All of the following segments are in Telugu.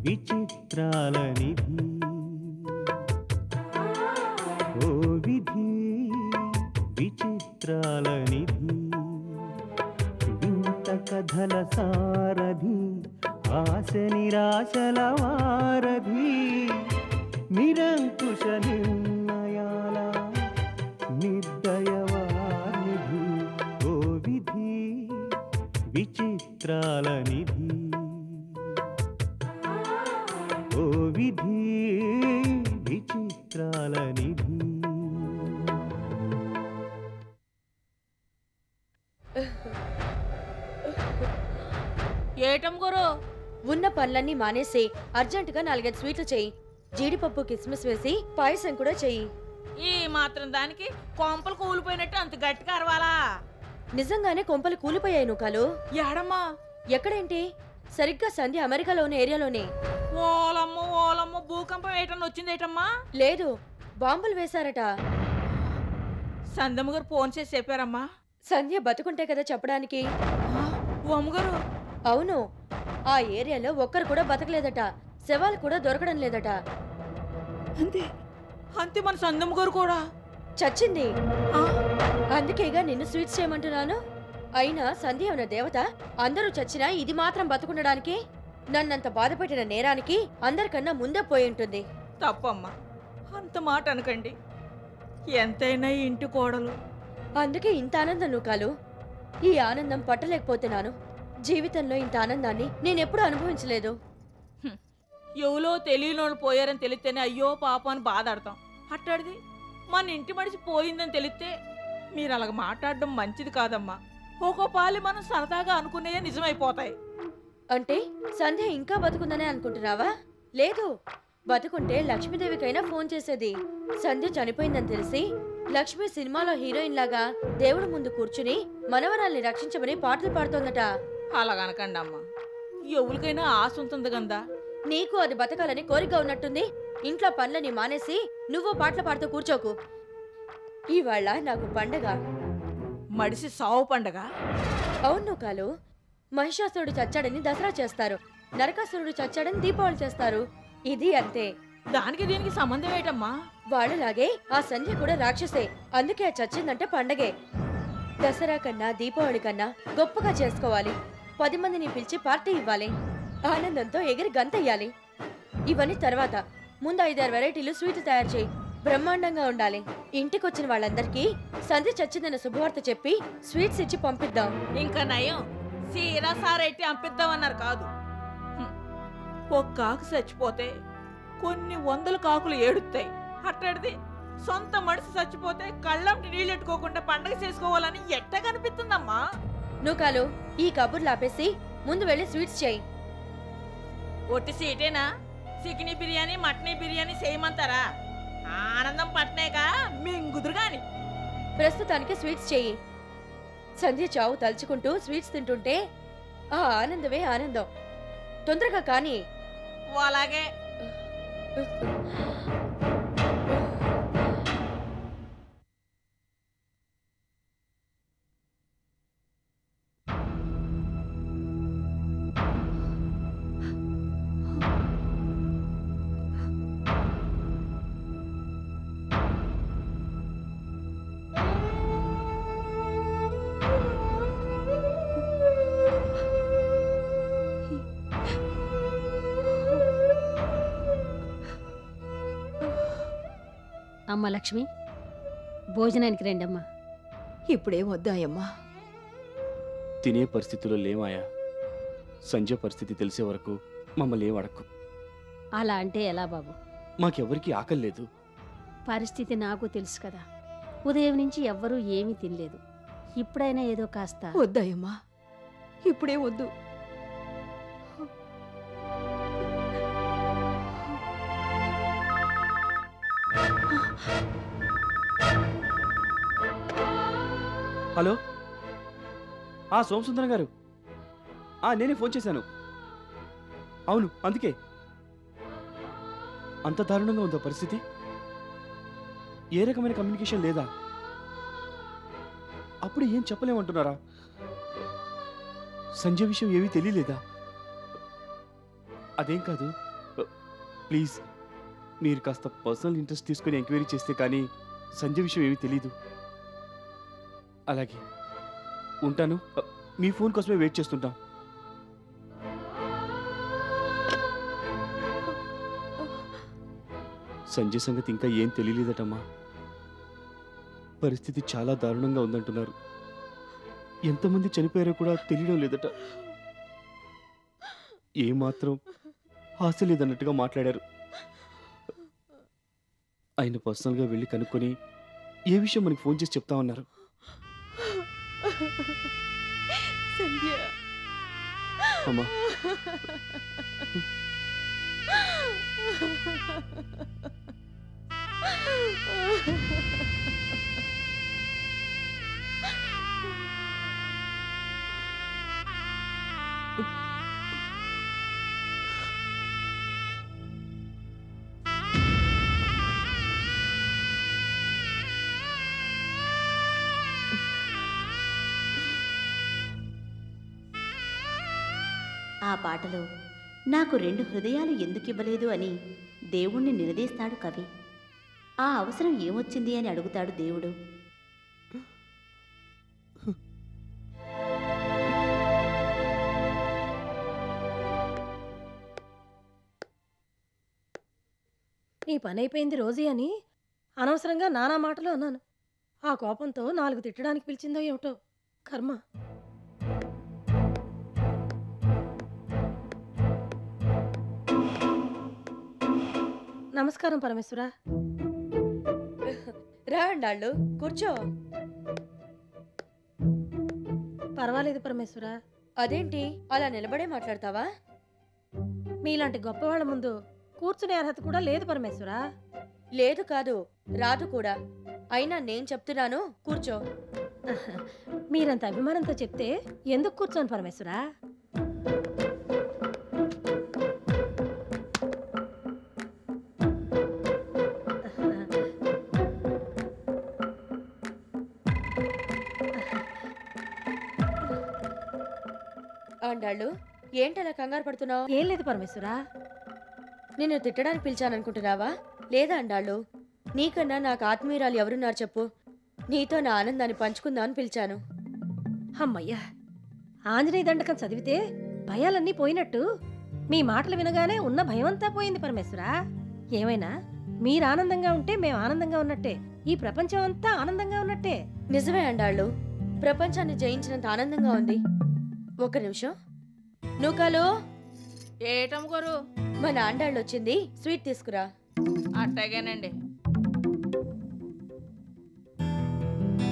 విచిత్రాల నిధి ఓ విధి విచిత్రాల నిధి వింత కథల సారథి ఆశ నిరాశల వారధి నిరంకుశ నిర్ణయాల నిర్దయవానిధి ఓ విధి విచిత్రాల నిధి ఓ విధి విచిత్రాల నిధి. ఏటం గురు ఉన్న పనులన్నీ మానేసి అర్జెంటుగా 4-5 స్వీట్లు చెయ్యి. జీడిపప్పు కిస్మిస్ వేసి పాయసం కూడా చెయ్యి. ఈ మాత్రం దానికి కొంపలు కూలిపోయినట్టు అంత గట్టిగా అరవాలా? నిజంగానే కొంపలు కూలిపోయాయి నూకాలు. ఏడమ్మా? ఎక్కడేంటి? సరిగ్గా సంధ్య అమెరికాలో ఉన్న ఏరియాలోనే. ఓలమ్మ ఓలమ్మ, భూకంపం ఏటన్నా వచ్చిందేటమ్మా? లేదు, బాంబులు వేశారట. సందమ్మ గారు ఫోన్ చేసి చెప్పారమ్మా. సంధ్య బతుకుంటే కదా చెప్పడానికి. అమ్మగారు? అవును, ఆ ఏరియాలో ఒక్కరు కూడా బతకలేదట. శవాలు కూడా దొరకడం లేదట. అంతే అంతే, మన సందమ్మ గారు కూడా చచ్చింది. అందుకేగా నిన్ను స్వీట్స్ చేయమంటున్నాను. అయినా సంధ్య ఉన్న దేవత. అందరూ చచ్చినా ఇది మాత్రం బతుకుండడానికి? నన్నంత బాధపెట్టిన నేరానికి అందరికన్నా ముందే పోయి ఉంటుంది. తప్పమ్మా, అంత మాట అనకండి. ఎంతైనా ఇంటి కోడలు. అందుకే ఇంత ఆనందం నూకాలు. ఈ ఆనందం పట్టలేకపోతున్నాను. జీవితంలో ఇంత ఆనందాన్ని నేనెప్పుడూ అనుభవించలేదు. ఎవలో తెలియనోళ్ళు పోయారని తెలిస్తేనే అయ్యో పాపం అని బాధాడతాం. అట్టాడిది మన ఇంటి మనిషి పోయిందని తెలిస్తే మీరు అలాగ మాట్లాడడం మంచిది కాదమ్మా. ఒక్కో పాలి మనం సరదాగా అనుకునే నిజమైపోతాయి. అంటే సంధ్య ఇంకా బతుకుందనే అనుకుంటున్నావా? లేదు, బతుకుంటే లక్ష్మీదేవికైనా ఫోన్ చేసేది. సంధ్య చనిపోయిందని తెలిసి లక్ష్మి సినిమాలో హీరోయిన్ లాగా దేవుడి ముందు కూర్చుని మనవరాల్ని రక్షించమని పాటలు పాడుతోందట. అలాగనకండి అమ్మా, ఎవరికైనా ఆశ ఉంటుంది కదా. నీకు అది బతకాలని కోరిక ఉన్నట్టుంది. ఇంట్లో పనులని మానేసి నువ్వు పాటలు పాడుతూ కూర్చోకు. ఇవాళ నాకు పండగ. మడిసి సావు పండగ? అవును కాలు. మహిషాసురుడు చచ్చాడని దసరా చేస్తారు, నరకాసురుడు చచ్చాడని దీపావళి చేస్తారు. ఇది అంతే. దానికి దీనికి సంబంధం ఏంటమ్మా? వాళ్ళలాగే ఆ సంధ్య కూడా రాక్షసే. అందుకే చచ్చిందంటే పండగే. దసరా కన్నా దీపావళి కన్నా గొప్పగా చేసుకోవాలి. 10 మందిని పిలిచి పార్టీ ఇవ్వాలి. ఆనందంతో ఎగిరి గంతెయ్యాలి. ఇవన్నీ తర్వాత. ముందు 5-6 వెరైటీలు స్వీట్ తయారు చేయి. బ్రహ్మాండంగా ఉండాలి. ఇంటికొచ్చిన వాళ్ళందరికీ సంధ్య చచ్చిందన్న శుభవార్త చెప్పి స్వీట్స్ ఇచ్చి పంపిద్దాం. ఇంకా నయం, సీరా సారెట్టి పంపిద్దామన్నారు కాదు. ఒక కాకు చచ్చిపోతే కొన్ని 100 కాకులు ఏడుస్తాయి. అట్టడిది సొంత మనిషి చచ్చిపోతే కళ్ళంటి నీళ్ళెట్టుకోకుండా పండగ చేసుకోవాలని ఎట్ట కనిపిస్తుందమ్మా? నూకాలు, ఈ కబుర్లు ఆపేసి ముందు వెళ్ళి స్వీట్స్ చేయి. ఒట్టి సీటేనా? చికెనీ బిర్యానీ మటనీ బిర్యానీ చేయమంటారా? ఆనందం పట్నేక మింగుదురు గాని. ప్రస్తుతానికి స్వీట్స్ చెయ్యి. సంధ్య చావు తలుచుకుంటూ స్వీట్స్ తింటుంటే ఆ ఆనందమే ఆనందం. తొందరగా కానీ. అలాగే. అమ్మ లక్ష్మి, భోజనానికి రండమ్మా. ఇప్పుడేం వద్దాయమ్మా? తినే పరిస్థితుల్లో లేమాయా. సంజయ్ పరిస్థితి తెలిసే వరకు మమ్మల్ని ఏం అడక్కు. అలా అంటే ఎలా బాబు? మాకెవరికి ఆకలి లేదు. పరిస్థితి నాకు తెలుసు కదా. ఉదయం నుంచి ఎవ్వరూ ఏమీ తినలేదు. ఇప్పుడైనా ఏదో కాస్త. వద్దాయమ్మా, ఇప్పుడే వద్దు. హలో, సోమసుందరం గారు, నేనే ఫోన్ చేశాను. అవును, అందుకే. అంత దారుణంగా ఉందా పరిస్థితి? ఏ రకమైన కమ్యూనికేషన్ లేదా? అప్పుడు ఏం చెప్పలేమంటున్నారా? సంజయ్ విషయం ఏమీ తెలియలేదా? అదేం కాదు, ప్లీజ్ మీరు కాస్త పర్సనల్ ఇంట్రెస్ట్ తీసుకొని ఎంక్వైరీ చేస్తే కానీ సంజయ్ విషయం ఏమీ తెలీదు. అలాగే ఉంటాను. మీ ఫోన్ కోసమే వెయిట్ చేస్తుంటాం. సంజయ్ సంగతి ఇంకా ఏం తెలియలేదటమ్మా. పరిస్థితి చాలా దారుణంగా ఉందంటున్నారు. ఎంతమంది చనిపోయారో కూడా తెలియడం లేదట. ఏమాత్రం ఆశ లేదన్నట్టుగా మాట్లాడారు. ఆయన పర్సనల్గా వెళ్ళి కనుక్కొని ఏ విషయం మనకి ఫోన్ చేసి చెప్తామన్నారు. అమ్మా ఆ పాటలో నాకు 2 హృదయాలు ఎందుకివ్వలేదు అని దేవుణ్ణి నిలదీస్తాడు కవి. ఆ అవసరం ఏమొచ్చింది అని అడుగుతాడు దేవుడు. నీ పని అయిపోయింది రోజీ అని అనవసరంగా నానా మాటలు అన్నాను. ఆ కోపంతో 4 తిట్టడానికి పిలిచిందో ఏమిటో కర్మ. నమస్కారం పరమేశ్వర. రా అండాళ్ళు, కూర్చో. పర్వాలేదు పరమేశ్వర. అదేంటి అలా నిలబడే మాట్లాడతావా? మీలాంటి గొప్పవాళ్ళ ముందు కూర్చునే అర్హత కూడా లేదు పరమేశ్వర. లేదు కాదు, రాదు కూడా. అయినా నేను చెప్తున్నాను, కూర్చో. మీరంత అభిమానంతో చెప్తే ఎందుకు కూర్చోను పరమేశ్వర? అండాళ్ళు, ఏంటలా కంగారు పడుతున్నావు? ఏం లేదు పరమేశ్వర. నిన్ను తిట్టడానికి పిలిచాననుకుంటున్నావా? లేదా అండాళ్ళు, నీకన్నా నాకు ఆత్మీయురాలు ఎవరున్నారు చెప్పు. నీతో నా ఆనందాన్ని పంచుకుందామని పిలిచాను. అమ్మయ్యా, ఆంజనేయ దండకం చదివితే భయాలన్నీ పోయినట్టు మీ మాటలు వినగానే ఉన్న భయమంతా పోయింది పరమేశ్వర. ఏమైనా మీరు ఆనందంగా ఉంటే మేము ఆనందంగా ఉన్నట్టే, ఈ ప్రపంచం అంతా ఆనందంగా ఉన్నట్టే. నిజమే అండాళ్ళు, ప్రపంచాన్ని జయించినంత ఆనందంగా ఉంది. ఒక నిమిషం. నూకాలు, ఏటమ్ముకోరు? మా నాండాళ్ళు వచ్చింది, స్వీట్ తీసుకురా. అట్టాగేనండి.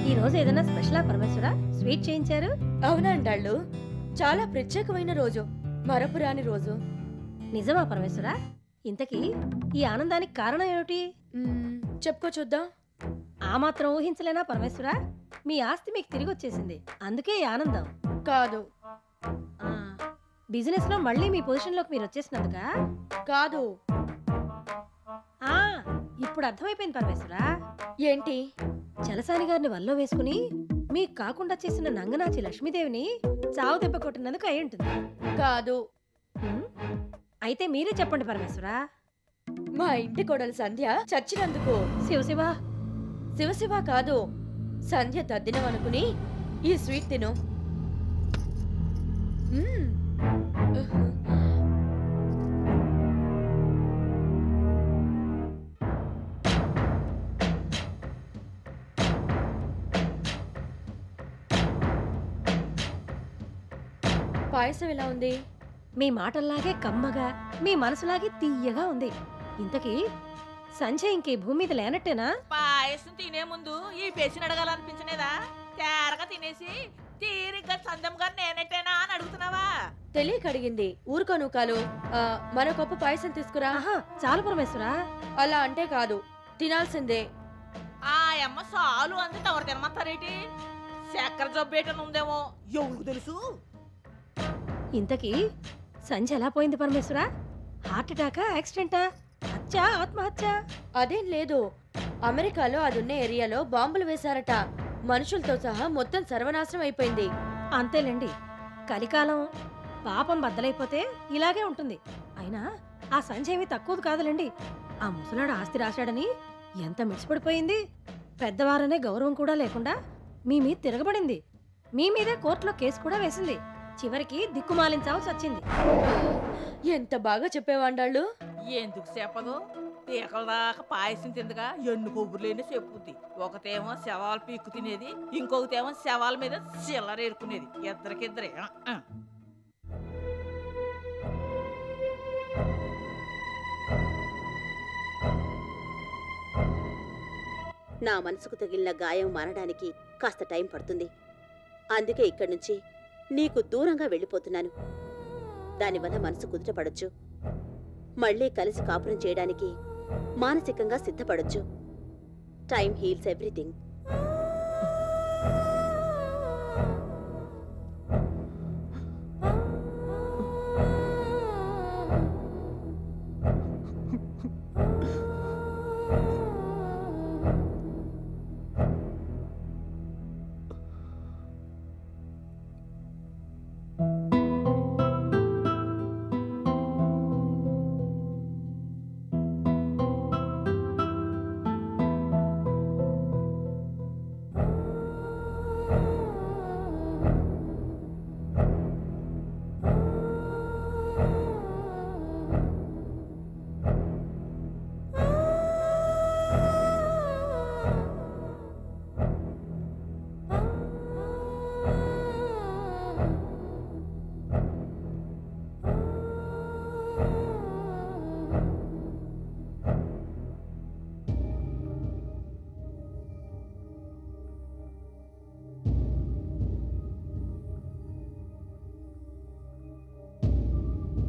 ఈ రోజు ఏదైనా స్పెషలా పరమేశ్వర? స్వీట్ చేయించారు? అవునా అండాళ్ళు, చాలా ప్రత్యేకమైన రోజు, మరపురాని రోజు. నిజమా పరమేశ్వర? ఇంతకీ ఈ ఆనందానికి కారణం ఏమిటి? చెప్పుకో చూద్దాం. ఆ మాత్రం ఊహించలేనా పరమేశ్వర? మీ ఆస్తి మీకు తిరిగి వచ్చేసింది, అందుకే ఈ ఆనందం. కాదు. బిజినెస్ లో మళ్ళీ మీ పొజిషన్ లోకి మీరు వచ్చేసినందుకా? కాదు. ఇప్పుడు అర్థమైపోయింది పరమేశ్వర. ఏంటి? చలసాని గారిని వల్లో వేసుకుని మీకు కాకుండా చేసిన నంగనాచి లక్ష్మీదేవిని చావు దెబ్బ కొట్టినందుకు అయి ఉంటుంది. కాదు. అయితే మీరే చెప్పండి పరమేశ్వర. మా ఇంటి కోడలు సంధ్య చచ్చినందుకు. శివశివ. శివశివ కాదు, సంధ్య తద్దినం అనుకుని ఈ స్వీట్ తిను. పాయసం ఎలా ఉంది? మీ మాటల్లాగే కమ్మగా, మీ మనసులాగే తీయగా ఉంది. ఇంతకీ సంజయ్ ఇంకే భూమి మీద లేనట్టేనా? పాయసం తినే ముందు ఈ పేసిన అడగాలనిపించనేదా? తేరగా తినేసి తీరిగ్గా సందం గారు నేనెట్టేనా అని అడుగుతున్నావా? తెలియక అడిగింది, ఊరుకో నూకాలు. మరో కప్పు పాయసం తీసుకురా. చాలు పరమేశ్వర. అలా అంటే కాదు, తినాల్సిందే. ఆ అమ్మ సాలు అంది తవరు తినమంటారేటి? చక్కెర జబ్బేటను ఉందేమో, ఎవరికి తెలుసు? ఇంతకీ సంజయ్ ఎలా పోయింది పరమేశ్వర? హార్ట్ అటాకా, యాక్సిడెంటా, హత్య, ఆత్మహత్య? అదేం లేదు, అమెరికాలో అదున్న ఏరియాలో బాంబులు వేశారట. మనుషులతో సహా మొత్తం సర్వనాశనం అయిపోయింది. అంతేలేండి, కలికాలం. పాపం బద్దలైపోతే ఇలాగే ఉంటుంది. అయినా ఆ సంజయ్ ఏమీ తక్కువది కాదులేండి. ఆ ముసలాడు ఆస్తి రాశాడని ఎంత మిడిసిపడిపోయింది. పెద్దవారనే గౌరవం కూడా లేకుండా మీ మీద తిరగబడింది. మీ మీదే కోర్టులో కేసు కూడా వేసింది. చివరికి దిక్కుమాలించాల్సి వచ్చింది. ఎంత బాగా చెప్పేవాండాళ్ళు. ఎందుకు చెప్పదు? పీకల దాకా పాయసం తిందగా ఎన్ను కొబ్బులేని చెప్పుద్ది. ఒకతేమో శవాలు పీక్కు తినేది, ఇంకొకతేమో శవాల మీద చిల్లరేరుకునేది. ఇద్దరికిద్దరే. నా మనసుకు తగిలిన గాయం మారడానికి కాస్త టైం పడుతుంది. అందుకే ఇక్కడి నుంచి నీకు దూరంగా వెళ్ళిపోతున్నాను. దానివల్ల మనసు కుదుటపడొచ్చు. మళ్ళీ కలిసి కాపురం చేయడానికి మానసికంగా సిద్ధపడొచ్చు. Time heels everything.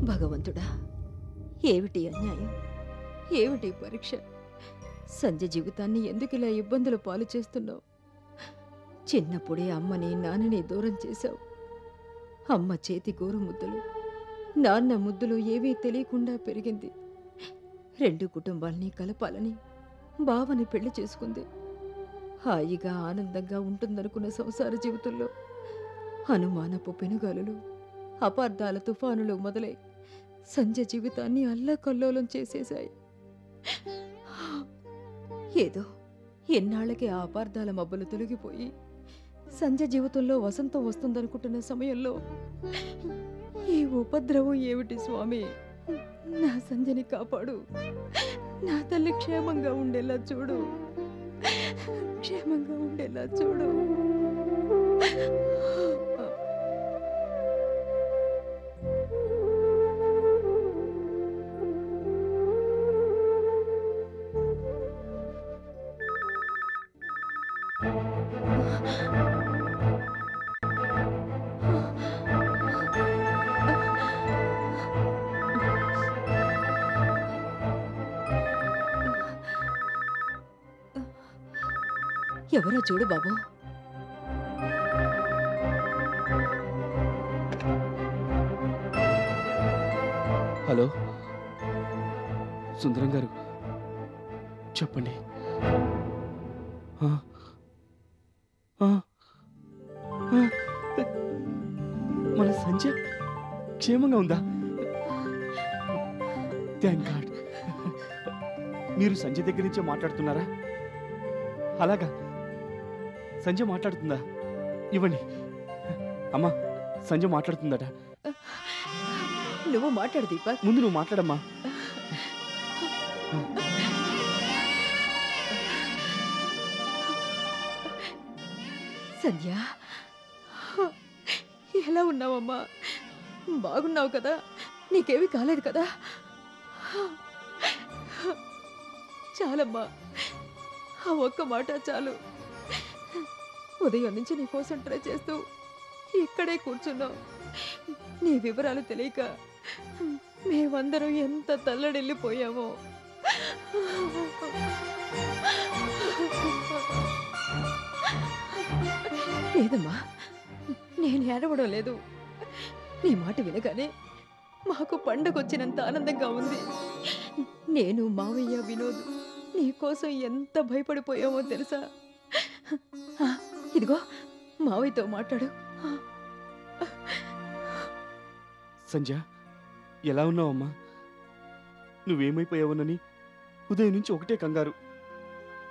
భగవంతుడా, ఏమిటి అన్యాయం, ఏమిటి పరీక్ష? సంజయ్ జీవితాన్ని ఎందుకిలా ఇబ్బందుల పాలు చేస్తున్నావు? చిన్నప్పుడే అమ్మని నాన్నని దూరం చేశావు. అమ్మ చేతి గోరు ముద్దలు, నాన్న ముద్దులు ఏవీ తెలియకుండా పెరిగింది. రెండు కుటుంబాల్ని కలపాలని బావని పెళ్లి చేసుకుంది. హాయిగా ఆనందంగా ఉంటుందనుకున్న సంసార జీవితంలో అనుమానపు పెనుగాలులు, అపార్థాల తుఫానులు మొదలై సంజయ్ జీవితాన్ని అల్లకల్లోలం చేసేశాయి. ఏదో ఎన్నాళ్ళకి ఆ అపార్థాల మబ్బులు తొలగిపోయి సంజయ్ జీవితంలో వసంతం వస్తుందనుకుంటున్న సమయంలో ఈ ఉపద్రవం ఏమిటి స్వామి? నా సంజయ్ని కాపాడు. నా తల్లి క్షేమంగా ఉండేలా చూడు, క్షేమంగా ఉండేలా చూడు. ఎవరో చూడు బాబు. హలో సుందరం గారు, చెప్పండి. మన సంజయ్ క్షేమంగా ఉందా? Thank God. మీరు సంజయ్ దగ్గర నుంచే మాట్లాడుతున్నారా? అలాగా, సంజయ్ మాట్లాడుతుందా? ఇవ్వండి. అమ్మా, సంజయ్ మాట్లాడుతుందట. నువ్వు మాట్లాడు దీపక్. ముందు నువ్వు మాట్లాడమ్మా. సంధ్య, ఎలా ఉన్నావమ్మా? బాగున్నావు కదా? నీకేమీ కాలేదు కదా? చాలమ్మా, ఆ ఒక్క మాట చాలు. ఉదయం నుంచి నీ కోసం ట్రై చేస్తూ ఇక్కడే కూర్చున్నావు. నీ వివరాలు తెలియక మేమందరం ఎంత తల్లడిల్లిపోయామో. లేదమ్మా, నేను ఏడవడం లేదు. నీ మాట వినగానే మాకు పండగొచ్చినంత ఆనందంగా ఉంది. నేను, మావయ్య, వినోద్ నీకోసం ఎంత భయపడిపోయామో తెలుసా? ఇదిగో మావయ్యతో మాట్లాడు. సంజయ్, ఎలా ఉన్నావమ్మా? నువ్వేమైపోయావునని ఉదయం నుంచి ఒకటే కంగారు.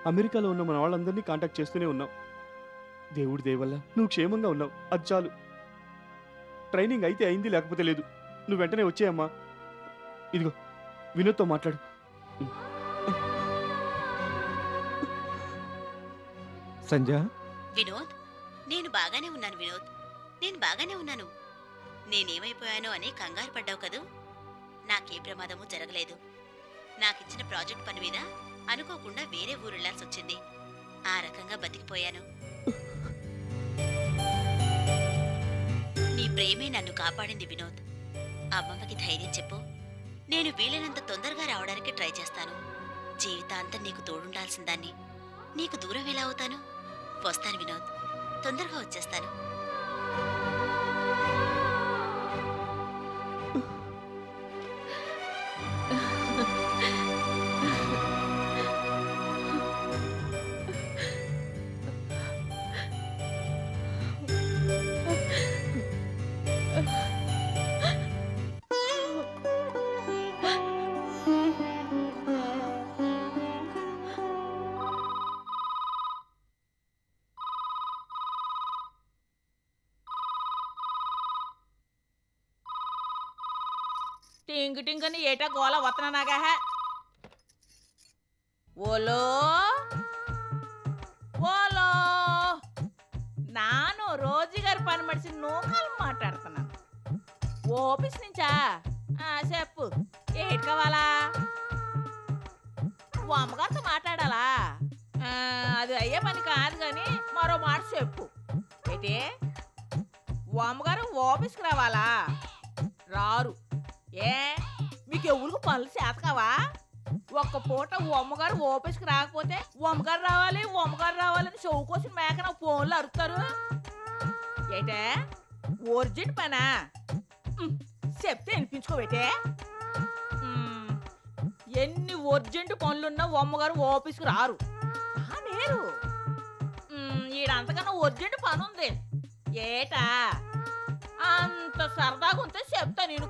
అమెరికాలో ఉన్న మన వాళ్ళందరినీ కాంటాక్ట్ చేస్తూనే ఉన్నావు. దేవుడి దయ వల్ల నువ్వు క్షేమంగా ఉన్నావు, అది చాలు. ట్రైనింగ్ అయితే అయింది, లేకపోతే లేదు. నువ్వు వెంటనే వచ్చేయమ్మా. ఇదిగో వినోద్తో మాట్లాడు. సంజ, వినోద్, నేను బాగానే ఉన్నాను వినోద్, నేను బాగానే ఉన్నాను. నేనేమైపోయానో అని కంగారు పడ్డావు కదూ? నాకే ప్రమాదమూ జరగలేదు. నాకిచ్చిన ప్రాజెక్ట్ పని మీద అనుకోకుండా వేరే ఊరెళ్లాల్సొచ్చింది. ఆ రకంగా బతికిపోయాను. నీ ప్రేమే నన్ను కాపాడింది వినోద్. అమ్మమ్మకి ధైర్యం చెప్పు. నేను వీలైనంత తొందరగా రావడానికి ట్రై చేస్తాను. జీవితాంతం నీకు తోడుండాల్సిందాన్ని నీకు దూరం ఎలా అవుతాను? వస్తాను వినోద్, తొందరగా వచ్చేస్తాను. టింగు టింగని ఏటా గోల వత్తనాగా. ఓలో ఓలో, నాను రోజుగారి పని మనిషి నూకాలు మాట్లాడుతున్నాను. ఆఫీస్ నుంచా? చెప్పు, ఏటి కావాలా? ఓ అమ్మగారితో మాట్లాడాలా? అది అయ్యే పని కాదు కానీ మరో మాట చెప్పు. ఏంటి, ఓ అమ్మగారు ఆఫీస్కి రావాలా? రారు. ఏ మీకు ఎవరికి పనులు చేతకావా? ఒక్క పూట అమ్మగారు ఓపెస్కి రాకపోతే అమ్మగారు రావాలి అమ్మగారు రావాలని చెవు కోసం మేక నా ఫోన్లు అరుస్తారు. ఏటే ఒరిజిన్ పనా? చెప్తే వినిపించుకోబెట్టే. ఎన్ని ఒర్జెంట్ పనులున్నా అమ్మగారు ఆఫీస్కి రారు. లేరు, ఈడంతకన్నా ఒర్జెంట్ పని ఉంది. ఏటా అంత సరదాగా ఉంటే చెప్తా నేను.